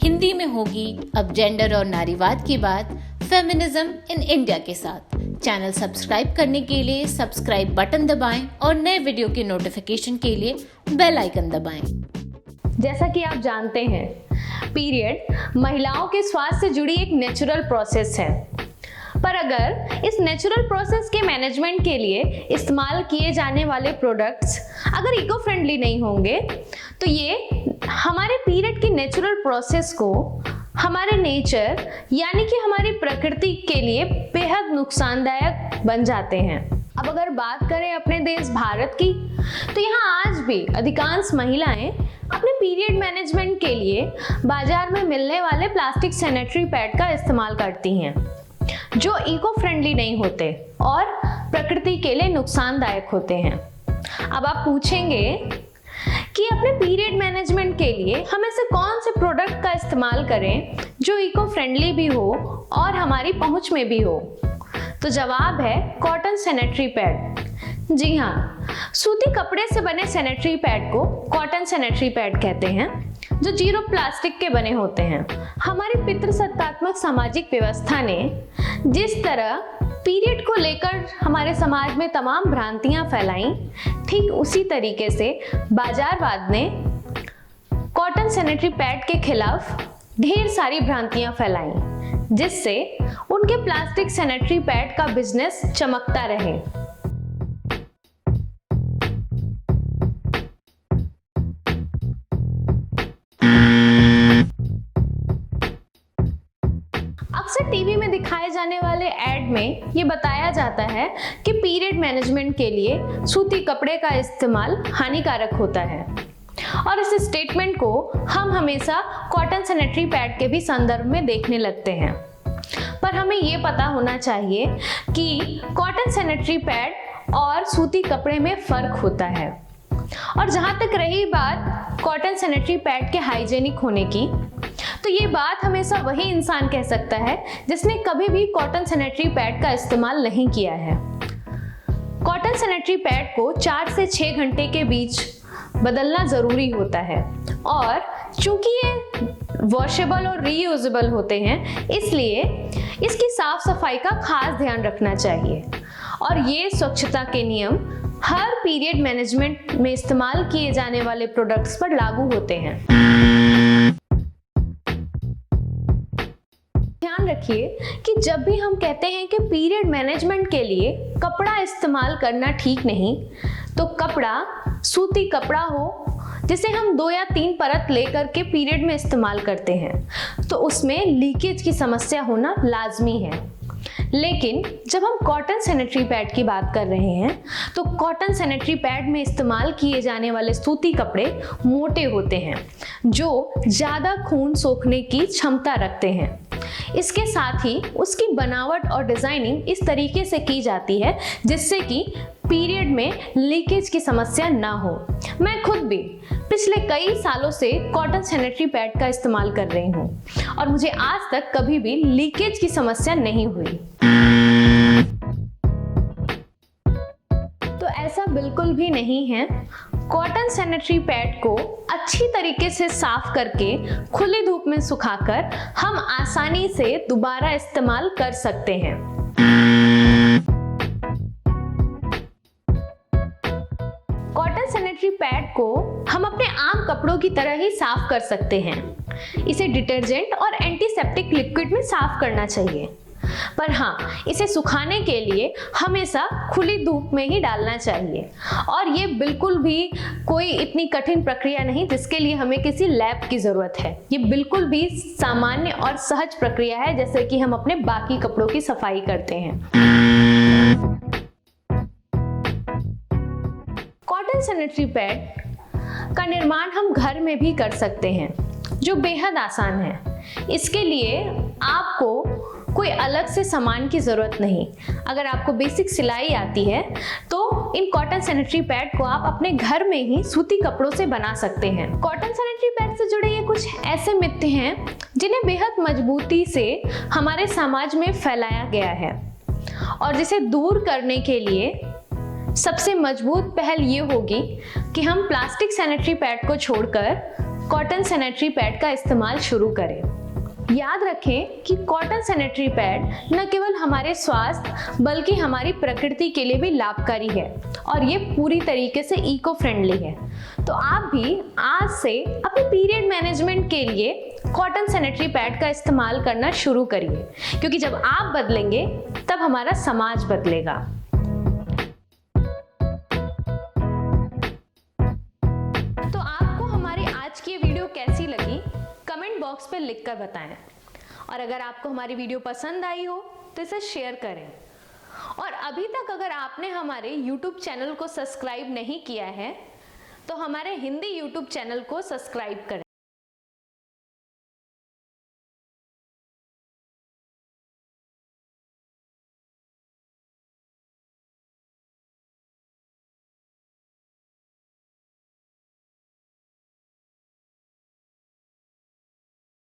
हिंदी में होगी अब जेंडर और नारीवाद की बात फेमिनिज्म इन इंडिया के साथ। चैनल सब्सक्राइब करने के लिए सब्सक्राइब बटन दबाएं और नए वीडियो की नोटिफिकेशन के लिए बेल आइकन दबाएं। जैसा कि आप जानते हैं, पीरियड महिलाओं के स्वास्थ्य से जुड़ी एक नेचुरल प्रोसेस है। पर अगर इस नेचुरल प्रोसेस के मैनेजमेंट के लिए इस्तेमाल किए जाने वाले प्रोडक्ट्स अगर इको फ्रेंडली नहीं होंगे तो ये हमारे पीरियड की नेचुरल प्रोसेस को हमारे नेचर यानी कि हमारी प्रकृति के लिए बेहद नुकसानदायक बन जाते हैं। अब अगर बात करें अपने देश भारत की, तो यहाँ आज भी अधिकांश महिलाएं अपने पीरियड मैनेजमेंट के लिए बाजार में मिलने वाले प्लास्टिक सैनिटरी पैड का इस्तेमाल करती हैं, जो इको फ्रेंडली नहीं होते और प्रकृति के लिए नुकसानदायक होते हैं। अब आप पूछेंगे कि अपने पीरियड मैनेजमेंट के लिए हम ऐसे कौन से प्रोडक्ट का इस्तेमाल करें जो इको फ्रेंडली भी हो और हमारी पहुंच में भी हो। तो जवाब है कॉटन सैनिटरी पैड। जी हाँ, सूती कपड़े से बने सैनिटरी पैड को कॉटन सैनिटरी पैड कहते हैं, जो जीरो प्लास्टिक के बने होते हैं। हमारी पितृसत्तात्मक सामाजिक व्यवस्था ने जिस तरह पीरियड को लेकर हमारे समाज में तमाम भ्रांतियां फैलाई, ठीक उसी तरीके से बाजारवाद ने कॉटन सैनिटरी पैड के खिलाफ ढेर सारी भ्रांतियां फैलाई, जिससे उनके प्लास्टिक सैनिटरी पैड का बिजनेस चमकता रहे। अक्सर टीवी में दिखाए जाने वाले एड में ये बताया जाता है कि पीरियड मैनेजमेंट के लिए सूती कपड़े का इस्तेमाल हानिकारक होता है, और इस स्टेटमेंट को हम हमेशा कॉटन सैनिटरी पैड के भी संदर्भ में देखने लगते हैं। पर हमें ये पता होना चाहिए कि कॉटन सैनिटरी पैड और सूती कपड़े में फर्क होता है। और जहां तक रही बात कॉटन सैनिटरी पैड के हाइजेनिक होने की, तो ये बात हमेशा वही इंसान कह सकता है जिसने कभी भी कॉटन सैनिटरी पैड का इस्तेमाल नहीं किया है। कॉटन सैनिटरी पैड को 4 से 6 घंटे के बीच बदलना जरूरी होता है, और चूंकि ये वॉशेबल और रीयूजेबल होते हैं, इसलिए इसकी साफ सफाई का खास ध्यान रखना चाहिए। और ये स्वच्छता के नियम हर पीरियड मैनेजमेंट में इस्तेमाल किए जाने वाले प्रोडक्ट्स पर लागू होते हैं। ध्यान रखिए कि जब भी हम कहते हैं कि पीरियड मैनेजमेंट के लिए कपड़ा इस्तेमाल करना ठीक नहीं, तो कपड़ा सूती कपड़ा हो जिसे हम 2 या 3 परत लेकर के पीरियड में इस्तेमाल करते हैं, तो उसमें लीकेज की समस्या होना लाजमी है। लेकिन जब हम कॉटन सैनिटरी पैड की बात कर रहे हैं, तो कॉटन सैनिटरी पैड में इस्तेमाल किए जाने वाले सूती कपड़े मोटे होते हैं, जो ज़्यादा खून सोखने की क्षमता रखते हैं। इसके साथ ही उसकी बनावट और डिजाइनिंग इस तरीके से की जाती है जिससे कि पीरियड में लीकेज की समस्या ना हो। मैं खुद भी पिछले कई सालों से कॉटन सैनिटरी पैड का इस्तेमाल कर रही हूँ, और मुझे आज तक कभी भी लीकेज की समस्या नहीं हुई। तो ऐसा बिल्कुल भी नहीं है। कॉटन सैनिटरी पैड को अच्छी तरीके से साफ करके खुली धूप में सुखाकर हम आसानी से दोबारा इस्तेमाल कर सकते हैं। कॉटन सैनिटरी पैड को हम अपने आम कपड़ों की तरह ही साफ कर सकते हैं। इसे डिटर्जेंट और एंटीसेप्टिक लिक्विड में साफ करना चाहिए, पर हाँ, इसे सुखाने के लिए हमेशा खुली धूप में ही डालना चाहिए। और ये बिल्कुल भी कोई इतनी कठिन प्रक्रिया नहीं जिसके लिए हमें किसी लैब की जरूरत है। ये बिल्कुल भी सामान्य और सहज प्रक्रिया है, जैसे कि हम अपने बाकी कपड़ों की सफाई करते हैं। कॉटन सैनिटरी पैड का निर्माण हम घर में भी कर सकते हैं, जो बेहद आसान है। इसके लिए आपको कोई अलग से सामान की जरूरत नहीं। अगर आपको बेसिक सिलाई आती है, तो इन कॉटन सैनिटरी पैड को आप अपने घर में ही सूती कपड़ों से बना सकते हैं। कॉटन सैनिटरी पैड से जुड़े ये कुछ ऐसे मिथ हैं जिन्हें बेहद मजबूती से हमारे समाज में फैलाया गया है, और जिसे दूर करने के लिए सबसे मजबूत पहल ये होगी कि हम प्लास्टिक सैनिटरी पैड को छोड़कर कॉटन सैनिटरी पैड का इस्तेमाल शुरू करें। याद रखें कि कॉटन सैनिटरी पैड न केवल हमारे स्वास्थ्य बल्कि हमारी प्रकृति के लिए भी लाभकारी है और ये पूरी तरीके से इको फ्रेंडली है। तो आप भी आज से अपने पीरियड मैनेजमेंट के लिए कॉटन सैनिटरी पैड का इस्तेमाल करना शुरू करिए, क्योंकि जब आप बदलेंगे तब हमारा समाज बदलेगा। तो आपको हमारी आज की वीडियो कैसी लगी कमेंट बॉक्स पे लिखकर बताएं, और अगर आपको हमारी वीडियो पसंद आई हो तो इसे शेयर करें। और अभी तक अगर आपने हमारे YouTube चैनल को सब्सक्राइब नहीं किया है तो हमारे हिंदी YouTube चैनल को सब्सक्राइब कर